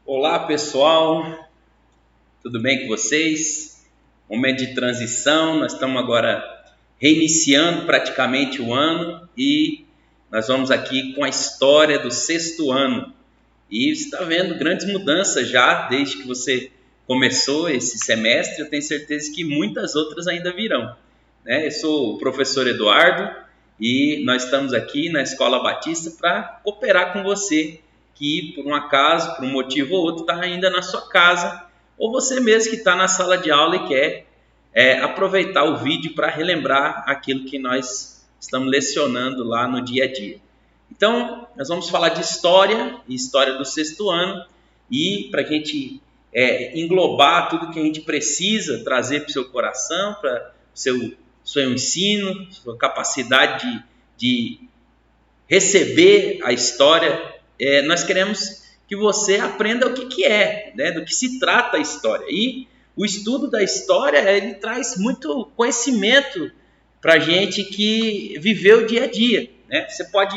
Olá pessoal, tudo bem com vocês? Momento de transição, nós estamos agora reiniciando praticamente o ano e nós vamos aqui com a história do sexto ano. E você está vendo grandes mudanças já desde que você começou esse semestre, eu tenho certeza que muitas outras ainda virão, né? Eu sou o professor Eduardo e nós estamos aqui na Escola Batista para cooperar com você que por um acaso, por um motivo ou outro, está ainda na sua casa, ou você mesmo que está na sala de aula e quer aproveitar o vídeo para relembrar aquilo que nós estamos lecionando lá no dia a dia. Então, nós vamos falar de história do sexto ano, e para a gente englobar tudo que a gente precisa trazer para o seu coração, para o seu ensino, sua capacidade de receber a história, nós queremos que você aprenda o que é, né, do que se trata a história. E o estudo da história, ele traz muito conhecimento para a gente que viveu o dia a dia, né? Você pode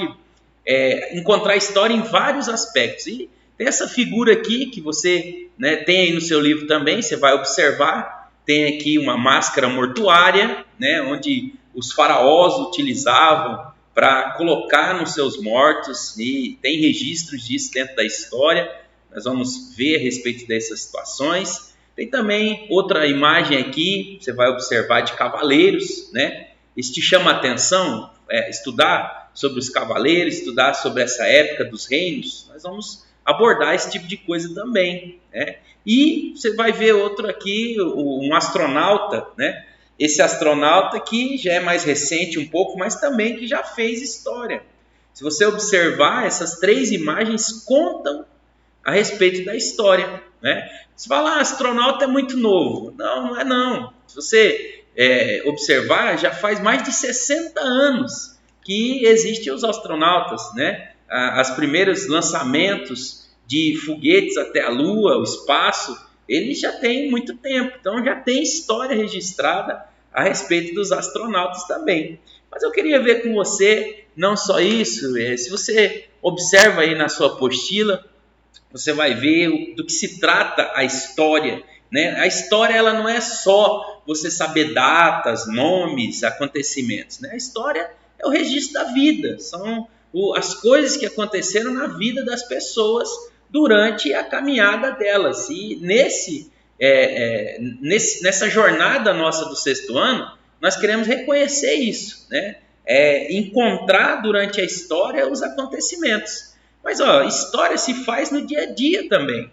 encontrar história em vários aspectos. E tem essa figura aqui que você, né, tem aí no seu livro também, você vai observar. Tem aqui uma máscara mortuária, né, onde os faraós utilizavam para colocar nos seus mortos, e tem registros disso dentro da história. Nós vamos ver a respeito dessas situações. Tem também outra imagem aqui, você vai observar, de cavaleiros, né? Isso te chama a atenção? Estudar sobre os cavaleiros, estudar sobre essa época dos reinos, nós vamos abordar esse tipo de coisa também, né? E você vai ver outro aqui, um astronauta, né? Esse astronauta que já é mais recente um pouco, mas também que já fez história. Se você observar, essas três imagens contam a respeito da história, né? Você fala, astronauta é muito novo. Não, não é não. Se você observar, já faz mais de 60 anos que existem os astronautas, né? Os primeiros lançamentos de foguetes até a Lua, o espaço, eles já têm muito tempo, então já tem história registrada a respeito dos astronautas também. Mas eu queria ver com você, não só isso, se você observa aí na sua apostila, você vai ver do que se trata a história, né? A história, ela não é só você saber datas, nomes, acontecimentos, né? A história é o registro da vida, são as coisas que aconteceram na vida das pessoas durante a caminhada delas. E nessa jornada nossa do sexto ano, nós queremos reconhecer isso, né? Encontrar durante a história os acontecimentos. Mas história se faz no dia a dia também.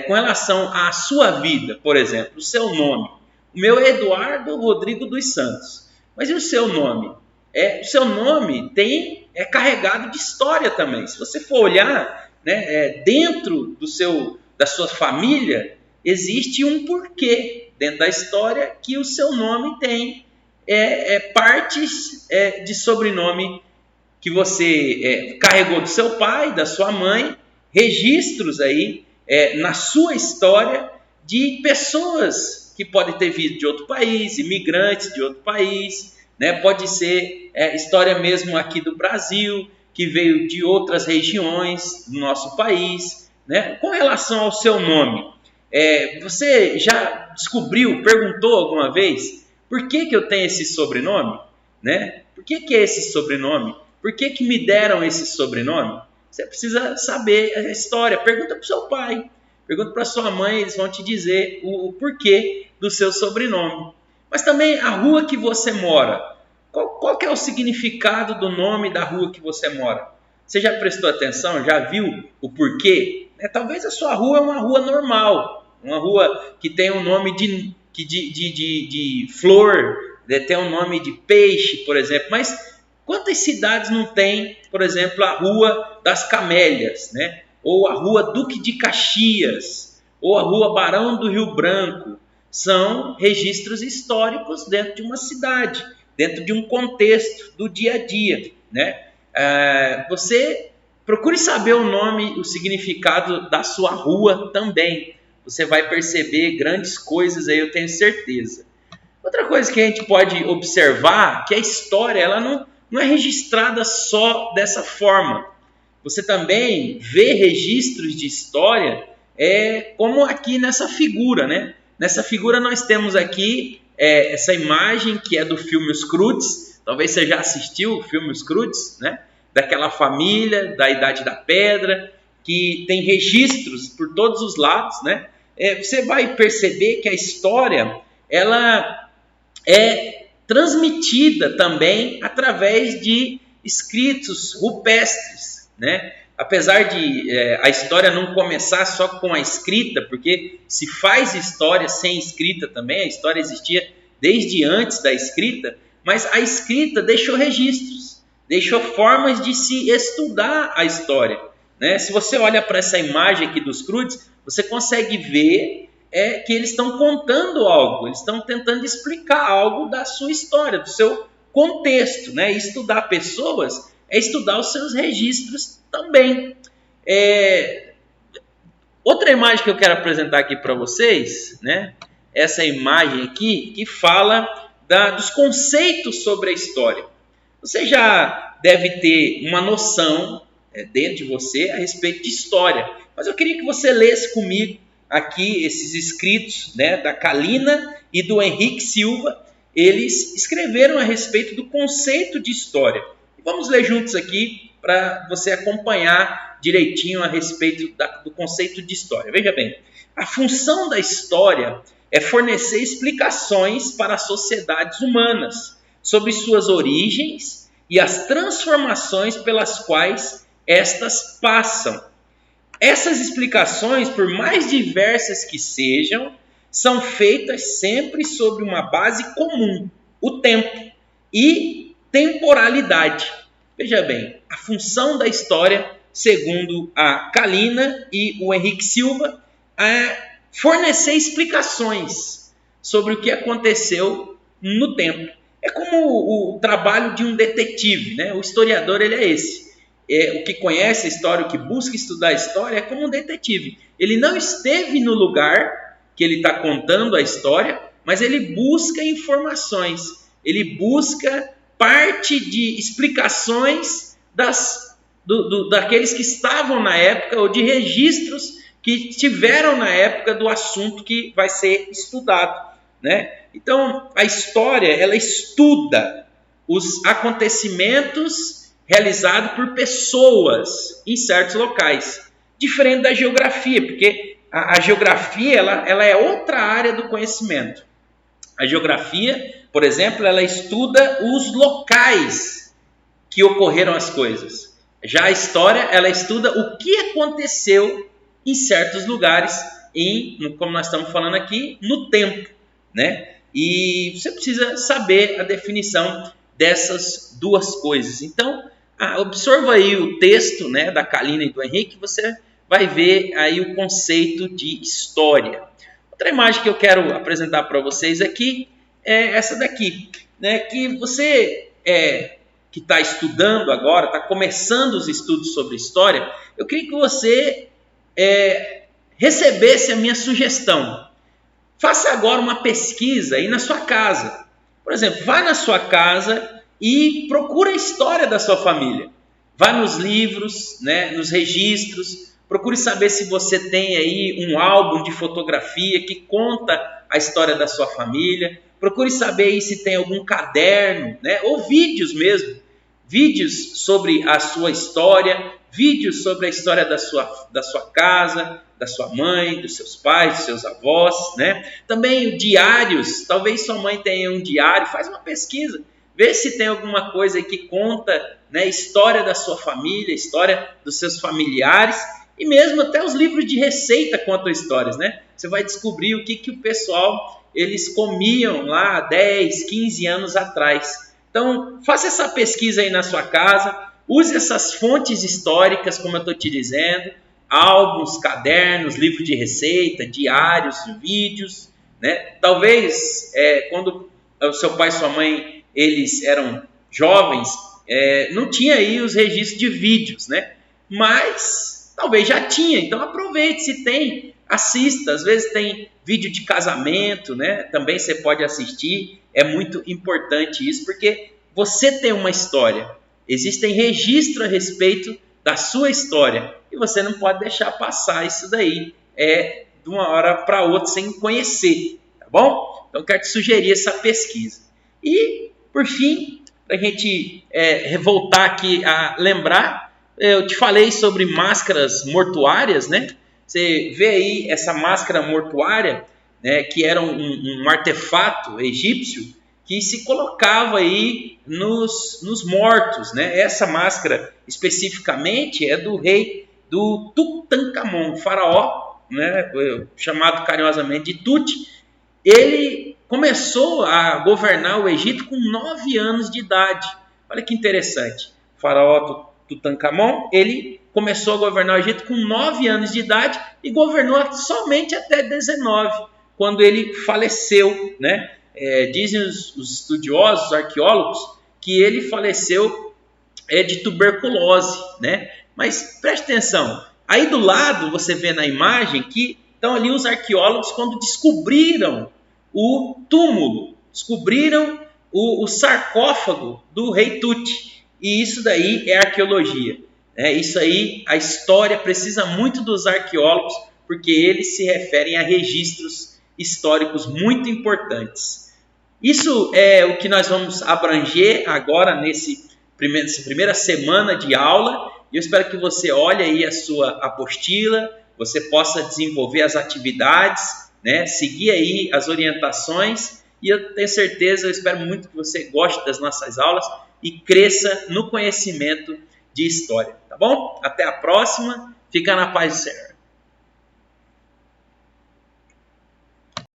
Com relação à sua vida, por exemplo, o seu nome. O meu é Eduardo Rodrigo dos Santos. Mas e o seu nome? O seu nome é carregado de história também. Se você for olhar, né, dentro da sua família, existe um porquê dentro da história que o seu nome tem partes de sobrenome que você carregou do seu pai, da sua mãe, registros aí na sua história de pessoas que podem ter vindo de outro país, imigrantes de outro país, né? Pode ser história mesmo aqui do Brasil, que veio de outras regiões do nosso país, né? Com relação ao seu nome, você já descobriu, perguntou alguma vez, por que eu tenho esse sobrenome? Né? Por que é esse sobrenome? Por que me deram esse sobrenome? Você precisa saber a história. Pergunta para o seu pai, pergunta para a sua mãe, eles vão te dizer o porquê do seu sobrenome. Mas também a rua que você mora. Qual que é o significado do nome da rua que você mora? Você já prestou atenção? Já viu o porquê? Talvez a sua rua é uma rua normal, uma rua que tem um nome de flor, tem um nome de peixe, por exemplo. Mas quantas cidades não tem, por exemplo, a Rua das Camélias, né? Ou a Rua Duque de Caxias, ou a Rua Barão do Rio Branco? São registros históricos dentro de uma cidade, dentro de um contexto do dia a dia, né? Você procure saber o nome, o significado da sua rua também. Você vai perceber grandes coisas aí, eu tenho certeza. Outra coisa que a gente pode observar, que a história ela não é registrada só dessa forma. Você também vê registros de história como aqui nessa figura, né? Nessa figura nós temos aqui essa imagem que é do filme Os Croods. Talvez você já assistiu o filme Os Croods, né? Daquela família da Idade da Pedra, que tem registros por todos os lados, né? Você vai perceber que a história ela é transmitida também através de escritos rupestres, né? Apesar de a história não começar só com a escrita, porque se faz história sem escrita também, a história existia desde antes da escrita, mas a escrita deixou registros, deixou formas de se estudar a história, né? Se você olha para essa imagem aqui dos Croods, você consegue ver que eles estão contando algo, eles estão tentando explicar algo da sua história, do seu contexto, né? Estudar pessoas é estudar os seus registros também. Outra imagem que eu quero apresentar aqui para vocês, né? Essa imagem aqui que fala dos conceitos sobre a história. Você já deve ter uma noção dentro de você a respeito de história, mas eu queria que você lesse comigo aqui esses escritos, né, da Kalina e do Henrique Silva. Eles escreveram a respeito do conceito de história. Vamos ler juntos aqui para você acompanhar direitinho a respeito do conceito de história. Veja bem, a função da história é fornecer explicações para as sociedades humanas sobre suas origens e as transformações pelas quais estas passam. Essas explicações, por mais diversas que sejam, são feitas sempre sobre uma base comum, o tempo e temporalidade. Veja bem, a função da história, segundo a Kalina e o Henrique Silva, é fornecer explicações sobre o que aconteceu no tempo. É como o trabalho de um detetive, né? O historiador ele é esse. O que conhece a história, o que busca estudar a história é como um detetive. Ele não esteve no lugar que ele está contando a história, mas ele busca informações, ele busca parte de explicações daqueles que estavam na época ou de registros que tiveram na época do assunto que vai ser estudado, né? Então, a história, ela estuda os acontecimentos realizados por pessoas em certos locais, diferente da geografia, porque a geografia ela é outra área do conhecimento. A geografia, por exemplo, ela estuda os locais que ocorreram as coisas. Já a história, ela estuda o que aconteceu em certos lugares, como nós estamos falando aqui, no tempo, né? E você precisa saber a definição dessas duas coisas. Então, observa aí o texto, né, da Kalina e do Henrique, você vai ver aí o conceito de história. Outra imagem que eu quero apresentar para vocês aqui é essa daqui, né, que você que está estudando agora, está começando os estudos sobre história, eu queria que você recebesse a minha sugestão. Faça agora uma pesquisa aí na sua casa. Por exemplo, vá na sua casa e procure a história da sua família. Vá nos livros, né, nos registros, procure saber se você tem aí um álbum de fotografia que conta a história da sua família. Procure saber aí se tem algum caderno, né, ou vídeos mesmo. Vídeos sobre a sua história, vídeos sobre a história da sua casa, da sua mãe, dos seus pais, dos seus avós, né? Também diários, talvez sua mãe tenha um diário, faz uma pesquisa, vê se tem alguma coisa que conta, né, história da sua família, história dos seus familiares, e mesmo até os livros de receita contam histórias, né? Você vai descobrir o que o pessoal, eles comiam lá há 10, 15 anos atrás. Então, faça essa pesquisa aí na sua casa, use essas fontes históricas, como eu estou te dizendo, álbuns, cadernos, livros de receita, diários, vídeos, né? Talvez quando o seu pai e sua mãe eles eram jovens, não tinha aí os registros de vídeos, né? Mas talvez já tinha, então aproveite, se tem, assista. Às vezes tem vídeo de casamento, né? Também você pode assistir. É muito importante isso, porque você tem uma história, existem registros a respeito da sua história, e você não pode deixar passar isso daí. de uma hora para outra sem conhecer, tá bom? Então, quero te sugerir essa pesquisa. E, por fim, para a gente voltar aqui a lembrar, eu te falei sobre máscaras mortuárias, né? Você vê aí essa máscara mortuária, né, que era um artefato egípcio que se colocava aí nos mortos, né? Essa máscara especificamente é do rei do Tutankhamon, faraó, né, chamado carinhosamente de Tut. Ele começou a governar o Egito com 9 anos de idade. Olha que interessante. O faraó Tutankhamon, ele começou a governar o Egito com 9 anos de idade e governou somente até 19, quando ele faleceu, né? Dizem os estudiosos, os arqueólogos, que ele faleceu de tuberculose, né? Mas preste atenção, aí do lado você vê na imagem que estão ali os arqueólogos quando descobriram o túmulo, descobriram o sarcófago do rei Tut, e isso daí é arqueologia. Isso aí, a história precisa muito dos arqueólogos, porque eles se referem a registros históricos muito importantes. Isso é o que nós vamos abranger agora nessa primeira semana de aula. E eu espero que você olhe aí a sua apostila, você possa desenvolver as atividades, né? Seguir aí as orientações. E eu tenho certeza, eu espero muito que você goste das nossas aulas e cresça no conhecimento de história, tá bom? Até a próxima, fica na paz do Senhor.